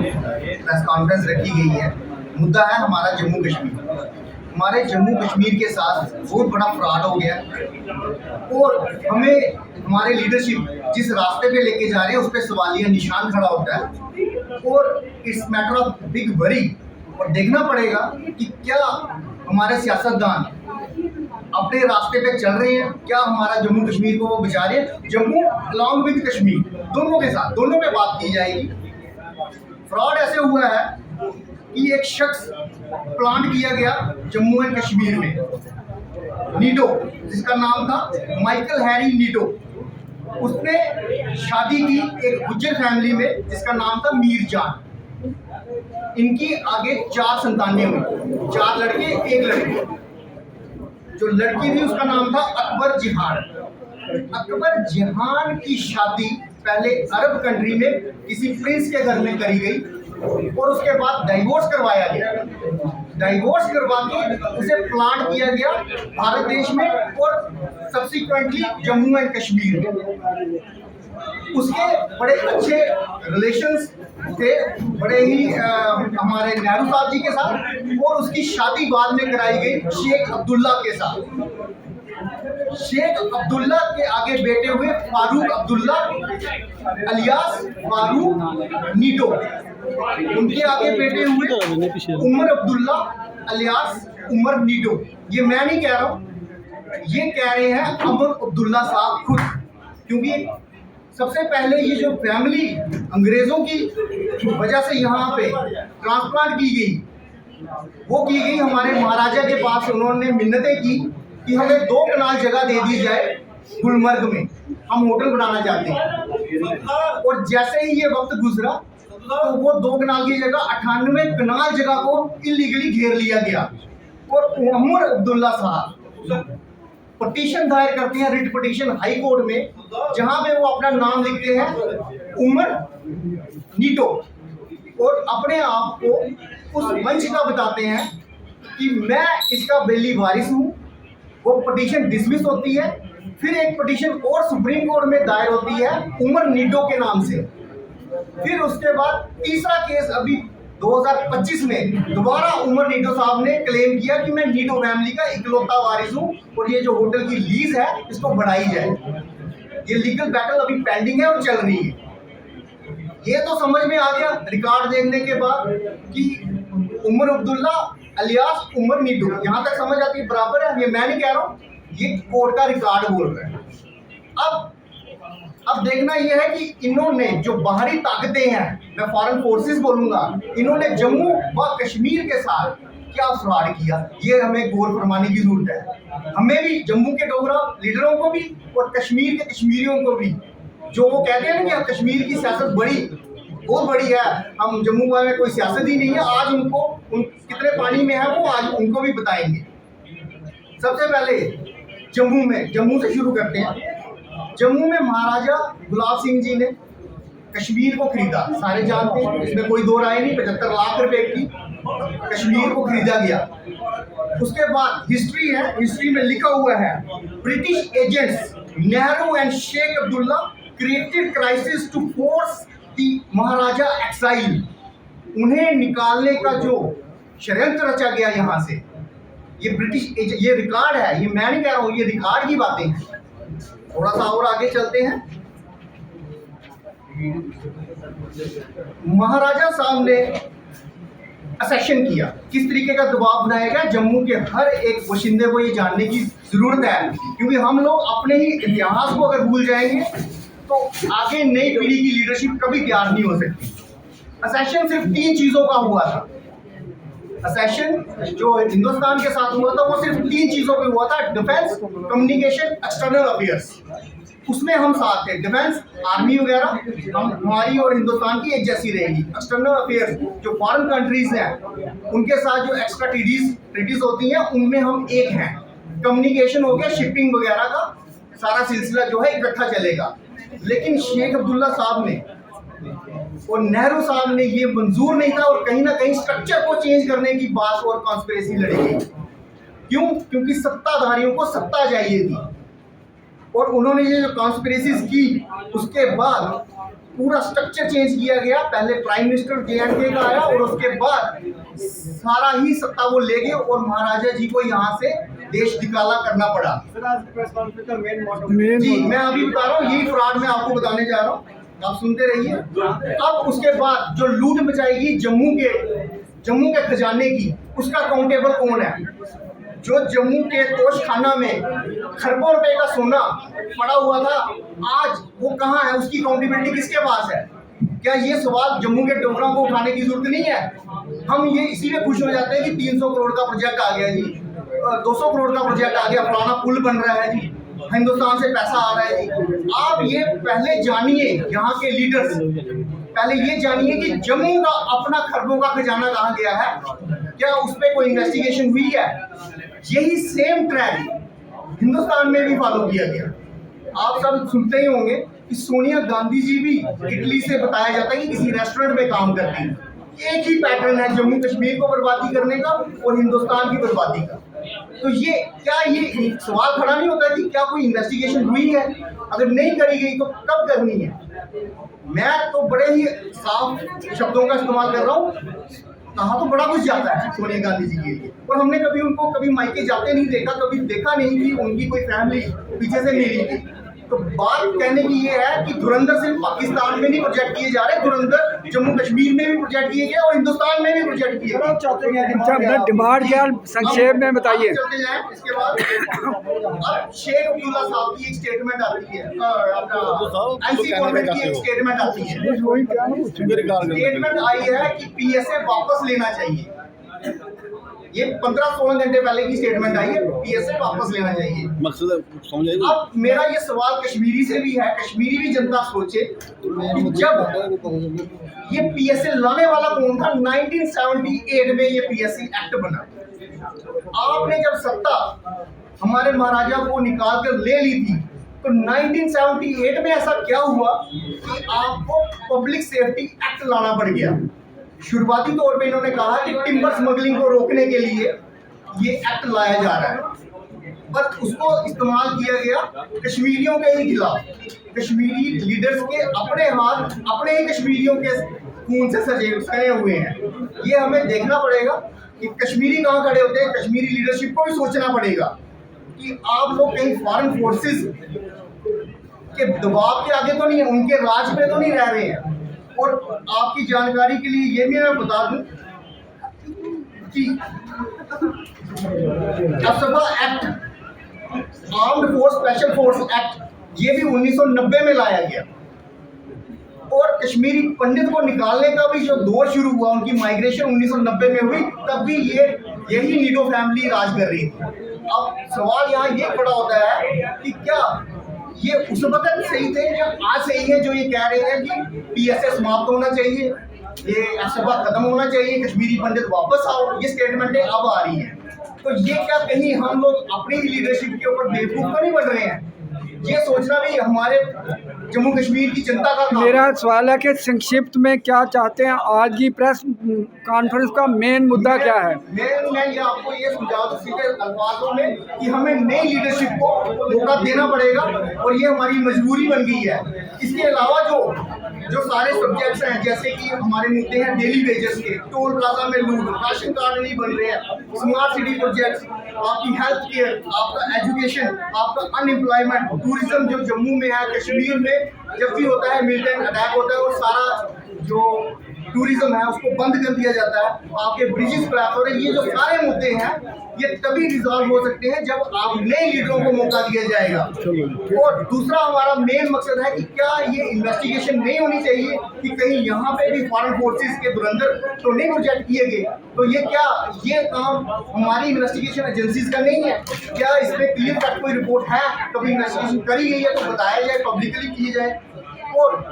Press conference रखी गई है। मुद्दा है हमारा जम्मू कश्मीर। हमारे जम्मू कश्मीर के साथ बहुत बड़ा फ्रॉड हो गया और हमें हमारे लीडरशिप जिस रास्ते पे लेके जा रहे हैं उस पर सवालिया निशान खड़ा होता है और it's matter of big worry. और देखना पड़ेगा कि क्या हमारे सियासतदान अपने रास्ते पे चल रहे हैं, क्या हमारा जम्मू कश्मीर को वो बचा रहे हैं। जम्मू अलॉन्ग विद कश्मीर दोनों के साथ, दोनों पे बात की जाएगी। फ्रॉड ऐसे हुआ है कि एक शख्स प्लांट किया गया जम्मू एंड कश्मीर में, नीटो, जिसका नाम था माइकल हैरी नीटो। उसने शादी की एक गुज्जर फैमिली में जिसका नाम था मीर जान। इनकी आगे 4 संतानें हुई, 4 लड़के 1 लड़की। जो लड़की थी उसका नाम था अकबर जहान। अकबर जहान की शादी पहले अरब कंट्री में किसी प्रिंस के घर में करी गई और उसके बाद डाइवोर्स करवाया गया। डाइवोर्स करवा के उसे प्लांट किया गया भारत देश में और सब्सिक्वेंटली जम्मू एंड कश्मीर में। उसके बड़े अच्छे रिलेशंस थे, बड़े ही हमारे नेहरू साहब जी के साथ, और उसकी शादी बाद में कराई गई शेख अब्दुल्ला के साथ। शेख अब्दुल्ला के आगे बेटे हुए फारूक अब्दुल्ला अलियास फारूक नीटो। उनके आगे बेटे हुए उमर अब्दुल्ला अलियास उमर नीटो। ये मैं नहीं कह रहा हूँ, ये कह रहे हैं अमर अब्दुल्ला साहब खुद, क्योंकि सबसे पहले ये जो फैमिली अंग्रेजों की वजह से यहाँ पे ट्रांसप्लांट की गई, वो की गई हमारे महाराजा के पास। उन्होंने मिन्नतें की कि हमें 2 कनाल जगह दे दी जाए गुलमर्ग में, हम होटल बनाना चाहते हैं। और जैसे ही ये वक्त गुजरा तो वो 2 कनाल की जगह 98 कनाल जगह को इलीगली घेर लिया गया। और उमर अब्दुल्ला साहब पटिशन दायर करते हैं, रिट पटिशन हाई कोर्ट में, जहां पे वो अपना नाम लिखते हैं उमर नीटो और अपने आप को उस मंच का बताते हैं कि मैं इसका बेली वारिस हूं। वो पटिशन डिसमिस होती है, फिर एक पटिशन और सुप्रीम कोर्ट में दायर होती है उमर नीटो के नाम से। फिर उसके बाद तीसरा केस अभी 2025 में दोबारा उमर नीटो साहब ने क्लेम किया कि मैं नीटो फैमिली का इकलौता वारिस हूं और ये जो होटल की लीज है इसको बढ़ाई जाए। ये लीगल बैटल अभी पेंडिंग है और चल रही है। ये तो समझ में आ गया रिकॉर्ड देखने के बाद कि उमर अब्दुल्ला अलियास उमर नीटो, यहां तक समझ आती है, बराबर है। ये मैं नहीं कह रहा हूं, ये कोर्ट का रिकॉर्ड बोल रहा है। अब देखना यह है कि इन्होंने जो बाहरी ताकतें हैं, मैं फॉरेन फोर्सेस बोलूंगा, इन्होंने जम्मू व कश्मीर के साथ क्या फ्रॉड किया, ये हमें गौर फरमाने की जरूरत है। हमें भी, जम्मू के डोगरा लीडरों को भी और कश्मीर के कश्मीरियों को भी, जो वो कहते हैं ना कि कश्मीर की सियासत बहुत बड़ी है, हम जम्मू में कोई सियासत ही नहीं है, आज उनको कितने पानी में है वो आज उनको भी बताएंगे। सबसे पहले जम्मू से शुरू करते हैं। जम्मू में महाराजा गुलाब सिंह जी ने कश्मीर को खरीदा, सारे जानते हैं, इसमें कोई दो राय नहीं। 75 लाख रुपए की कश्मीर को खरीदा गया। उसके बाद हिस्ट्री है, हिस्ट्री में लिखा हुआ है British agents Nehru and Sheikh Abdullah created crisis to force the Maharaja exile. उन्हें निकालने का जो षड्यंत्र रचा गया यहाँ से, ये ब्रिटिश ये रिकॉर्ड है, ये मैं नहीं कह रहा हूँ, ये रिकॉर्ड की बातें हैं। थोड़ा सा और आगे चलते हैं। महाराजा साहब ने असेशन किया, किस तरीके का दबाव बनाया गया, जम्मू के हर एक बाशिंदे को ये जानने की जरूरत है, क्योंकि हम लोग अपने ही इतिहास को अगर भूल जाएंगे तो आगे नई पीढ़ी की लीडरशिप कभी तैयार नहीं हो सकती। असेशन सिर्फ 3 चीजों का हुआ था। असेशन जो हिंदुस्तान के साथ हुआ था वो सिर्फ 3 चीजों पे हुआ था, डिफेंस, कम्युनिकेशन, एक्सटर्नल अफेयर्स। उसमें हम साथ थे। डिफेंस, आर्मी वगैरह हमारी और हिंदुस्तान की एक जैसी रहेगी। एक्सटर्नल अफेयर्स, जो फॉरेन कंट्रीज हैं उनके साथ जो एक्स्ट्रा ट्रीटीज होती हैं उनमें हम एक हैं। कम्युनिकेशन हो गया, शिपिंग वगैरह का सारा सिलसिला जो है इकट्ठा चलेगा। लेकिन शेख अब्दुल्ला साहब ने और नेहरू साहब ने ये मंजूर नहीं था और कहीं ना कहीं स्ट्रक्चर को चेंज करने की बात और कॉन्स्पिरेसी लड़ी गई। क्यों? क्योंकि सत्ताधारियों को सत्ता चाहिए थी और उन्होंने ये जो कॉन्स्पिरेसीज की उसके बाद पूरा स्ट्रक्चर चेंज किया गया। पहले प्राइम मिनिस्टर JNK का आया और उसके बाद सारा ही सत्ता वो ले गए और महाराजा जी को यहाँ से देश निकाला करना पड़ा। जी मैं अभी बता रहा हूँ, यही फ्रॉड मैं आपको बताने जा रहा हूँ, आप सुनते रहिए। अब उसके बाद जो लूट मचाएगी जम्मू के खजाने की, उसका अकाउंटेबल कौन है? जो जम्मू के तोशखाना में खरबों रुपए का सोना पड़ा हुआ था, आज वो कहाँ है? उसकी अकाउंटेबिलिटी किसके पास है? क्या ये सवाल जम्मू के डोगरों को उठाने की जरूरत नहीं है? हम ये इसी में खुश हो जाते हैं कि 300 करोड़ का प्रोजेक्ट आ गया जी, 200 करोड़ का प्रोजेक्ट आ गया, फलाना पुल बन रहा है जी, हिंदुस्तान से पैसा आ रहा है जी। आप ये पहले जानिए, यहाँ के लीडर्स पहले ये जानिए कि जम्मू का अपना खरबों का खजाना कहाँ गया है, क्या उस पर कोई इन्वेस्टिगेशन हुई है? यही सेम ट्रेंड हिंदुस्तान में भी फॉलो किया गया। आप सब सुनते ही होंगे कि सोनिया गांधी जी भी इटली से बताया जाता है कि किसी रेस्टोरेंट में काम करती है। एक ही पैटर्न है जम्मू कश्मीर को बर्बादी करने का और हिंदुस्तान की बर्बादी का। तो ये सवाल खड़ा नहीं होता कि क्या कोई इन्वेस्टिगेशन हुई है? अगर नहीं करी गई तो कब करनी है? मैं तो बड़े ही साफ शब्दों का इस्तेमाल कर रहा हूँ। कहा तो बड़ा कुछ जाता है सोनिया गांधी जी के लिए, और हमने कभी मायके जाते नहीं देखा, कभी देखा नहीं कि उनकी कोई फैमिली पीछे से मिली थी। तो बात कहने की ये है कि धुरंधर सिर्फ पाकिस्तान में नहीं प्रोजेक्ट किए जा रहे, धुरंधर जम्मू कश्मीर में भी प्रोजेक्ट किए गए और हिंदुस्तान में भी प्रोजेक्ट किए गए। डिमांड क्या संक्षेप में बताइए। चलते जाएं, इसके बाद अब शेख अब्दुल्ला साहब की एक स्टेटमेंट आती है, एनसी गवर्नमेंट की एक स्टेटमेंट आती है। स्टेटमेंट आई है कि PSA वापस लेना चाहिए। ये 15-16 घंटे पहले की स्टेटमेंट आई है, PSA वापस लेना चाहिए। मकसद समझ आएगा। अब मेरा ये सवाल कश्मीरी से भी है, कश्मीरी भी जनता सोचे कि जब ये PSA लाने वाला कौन था? 1978 में ये PSA एक्ट बना। आपने जब सत्ता हमारे महाराजा को निकाल कर ले ली थी, तो 1978 में ऐसा क्या हुआ कि आपको पब्लिक सेफ्टी एक्ट लाना पड़ गया? शुरुआती तौर पे इन्होंने कहा कि टिम्बर स्मगलिंग को रोकने के लिए ये एक्ट लाया जा रहा है, बट उसको इस्तेमाल किया गया कश्मीरियों के ही खिलाफ। कश्मीरी लीडर्स के अपने हाथ अपने ही कश्मीरियों के खून से सजे हुए हैं। ये हमें देखना पड़ेगा कि कश्मीरी कहाँ खड़े होते हैं। कश्मीरी लीडरशिप को भी सोचना पड़ेगा कि आप लोग कहीं फॉरेन फोर्सेस के दबाव के आगे तो नहीं है, उनके राज पे तो नहीं रह रहे हैं। और आपकी जानकारी के लिए ये भी मैं बता दूं कि AFSPA act, armed force special force act, ये भी 1990 में लाया गया। और कश्मीरी पंडित को निकालने का भी जो दौर शुरू हुआ, उनकी माइग्रेशन 1990 में हुई, तब भी यही नीडो फैमिली राज कर रही थी। अब सवाल यहाँ ये खड़ा होता है कि क्या ये उस वक्त सही थे या आज सही है जो ये कह रहे हैं कि PSA समाप्त होना चाहिए, ये असबा खत्म होना चाहिए, कश्मीरी पंडित वापस आओ? ये स्टेटमेंटें अब आ रही हैं। तो ये क्या कहीं हम लोग अपनी लीडरशिप के ऊपर बेवकूफ तो नहीं बन रहे हैं? ये सोचना भी हमारे जम्मू कश्मीर की जनता का काम। मेरा सवाल है कि संक्षिप्त में क्या चाहते हैं, आज की प्रेस कॉन्फ्रेंस का मेन मुद्दा क्या है? मैं ये आपको ये सुझाव सीधे अल्फाजों में कि हमें नई लीडरशिप को मौका देना पड़ेगा और ये हमारी मजबूरी बन गई है। इसके अलावा जो सारे सब्जेक्ट्स हैं, जैसे कि हमारे मुद्दे हैं डेली वेजेस के, टोल प्लाजा में लूट, राशन कार्ड नहीं बन रहे हैं, स्मार्ट सिटी प्रोजेक्ट्स, आपकी हेल्थ केयर, आपका एजुकेशन, आपका अनएम्प्लॉयमेंट, टूरिज्म जो जम्मू में है, कश्मीर में जब भी होता है मिलिटेंट अटैक होता है और सारा जो टूरिज्म है उसको बंद कर दिया जाता है, आपके ब्रिजेस क्रैश हो रहे हैं। ये जो सारे मुद्दे हैं ये तभी रिजॉल्व हो सकते हैं जब आप नए लीडरों को मौका दिया जाएगा। और दूसरा हमारा मेन मकसद है कि क्या ये इन्वेस्टिगेशन नहीं होनी चाहिए कि कहीं यहाँ पे भी फॉरेन फोर्सेस के धुरंधर तो नहीं प्रोजेक्ट किए गए? तो ये काम हमारी इन्वेस्टिगेशन एजेंसीज का नहीं है? क्या इसमें क्लियर कट कोई रिपोर्ट है, कभी इन्वेस्टिगेशन करी गई है तो बताया जाए, पब्लिकली की जाए। और